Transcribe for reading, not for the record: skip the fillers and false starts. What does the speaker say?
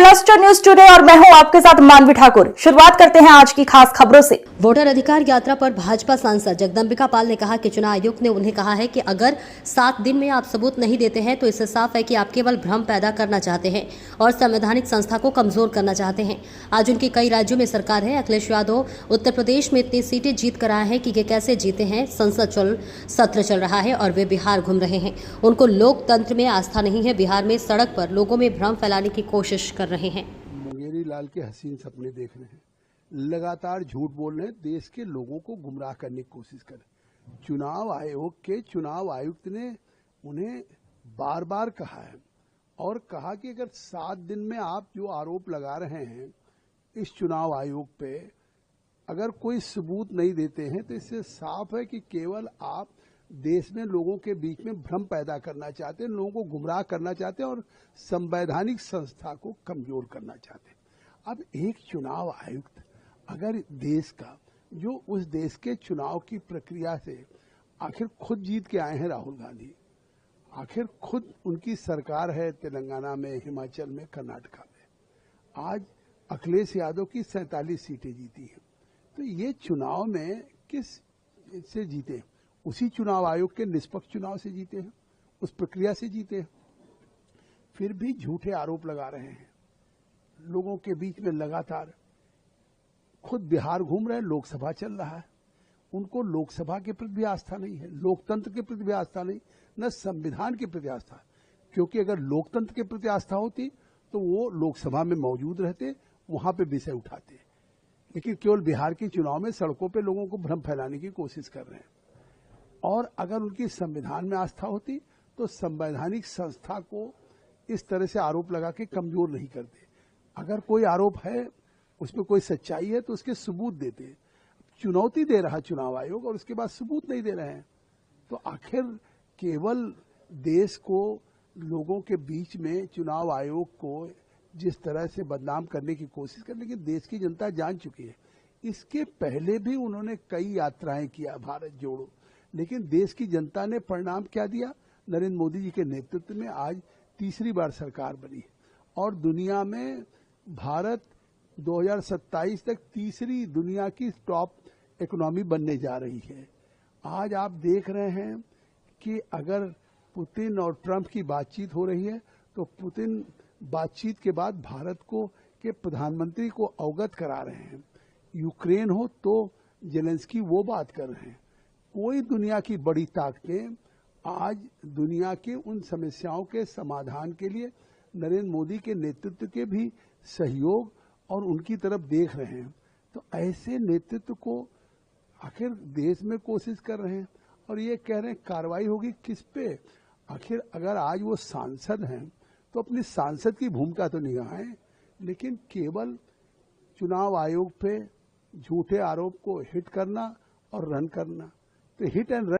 Cluster news today और मैं हूं आपके साथ मानवी ठाकुर। शुरुआत करते हैं आज की खास खबरों से। वोटर अधिकार यात्रा पर भाजपा सांसद जगदंबिका पाल ने कहा कि चुनाव आयोग ने उन्हें कहा है कि अगर 7 दिन में आप सबूत नहीं देते हैं तो इससे साफ है कि आप केवल भ्रम पैदा करना चाहते हैं और संवैधानिक संस्था को कमजोर करना चाहते हैं। आज उनकी कई राज्यों में सरकार है। अखिलेश यादव उत्तर प्रदेश में इतनी सीटें जीत कर आए हैं कि ये कैसे जीते हैं। संसद सत्र चल रहा है और वे बिहार घूम रहे हैं। उनको लोकतंत्र में आस्था नहीं है। बिहार में सड़क पर लोगों में भ्रम फैलाने की कोशिश कर रहे हैं। मुंगेरी लाल के हसीन सपने देख रहे हैं, लगातार झूठ बोल रहे हैं, देश के लोगों को गुमराह करने की कोशिश कर रहे हैं। चुनाव आयोग के चुनाव आयुक्त ने उन्हें बार बार कहा है और कहा कि अगर 7 दिन में आप जो आरोप लगा रहे हैं इस चुनाव आयोग पे अगर कोई सबूत नहीं देते हैं तो इससे साफ है कि केवल आप देश में लोगों के बीच में भ्रम पैदा करना चाहते हैं, लोगों को गुमराह करना चाहते हैं और संवैधानिक संस्था को कमजोर करना चाहते हैं। अब एक चुनाव आयुक्त अगर देश का जो उस देश के चुनाव की प्रक्रिया से आखिर खुद जीत के आए हैं, राहुल गांधी आखिर खुद उनकी सरकार है तेलंगाना में, हिमाचल में, कर्नाटका में, आज अखिलेश यादव की 47 सीटें जीती हैं। तो ये चुनाव में किस से जीते? उसी चुनाव आयोग के निष्पक्ष चुनाव से जीते हैं, उस प्रक्रिया से जीते हैं। फिर भी झूठे आरोप लगा रहे हैं लोगों के बीच में लगातार। खुद बिहार घूम रहे हैं, लोकसभा चल रहा है, उनको लोकसभा के प्रति भी आस्था नहीं है, लोकतंत्र के प्रति भी आस्था नहीं, न संविधान के प्रति आस्था। क्योंकि अगर लोकतंत्र के प्रति आस्था होती तो वो लोकसभा में मौजूद रहते, वहां पे विषय उठाते। लेकिन केवल बिहार के चुनाव में सड़कों पे लोगों को भ्रम फैलाने की कोशिश कर रहे हैं। और अगर उनकी संविधान में आस्था होती तो संवैधानिक संस्था को इस तरह से आरोप लगा के कमजोर नहीं करते। अगर कोई आरोप है, उसमें कोई सच्चाई है तो उसके सबूत देते। चुनौती दे रहा चुनाव आयोग और उसके बाद सबूत नहीं दे रहे हैं तो आखिर केवल देश को, लोगों के बीच में चुनाव आयोग को जिस तरह से बदनाम करने की कोशिश कर, लेकिन देश की जनता जान चुकी है। इसके पहले भी उन्होंने कई यात्राएं किया, भारत जोड़ो, लेकिन देश की जनता ने परिणाम क्या दिया? नरेंद्र मोदी जी के नेतृत्व में आज तीसरी बार सरकार बनी और दुनिया में भारत 2027 तक तीसरी दुनिया की टॉप इकोनॉमी बनने जा रही है। आज आप देख रहे हैं कि अगर पुतिन और ट्रंप की बातचीत हो रही है तो पुतिन बातचीत के बाद भारत को के प्रधानमंत्री को अवगत करा रहे हैं। यूक्रेन हो तो जेलेंस्की वो बात कर रहे हैं। कोई दुनिया की बड़ी ताकतें आज दुनिया के उन समस्याओं के समाधान के लिए नरेंद्र मोदी के नेतृत्व के भी सहयोग और उनकी तरफ देख रहे हैं। तो ऐसे नेतृत्व को आखिर देश में कोशिश कर रहे हैं और ये कह रहे हैं कार्रवाई होगी किस पे? आखिर अगर आज वो सांसद हैं तो अपनी सांसद की भूमिका तो निभाएं, लेकिन केवल चुनाव आयोग पे झूठे आरोप को हिट करना और रन करना, तो हिट एंड रन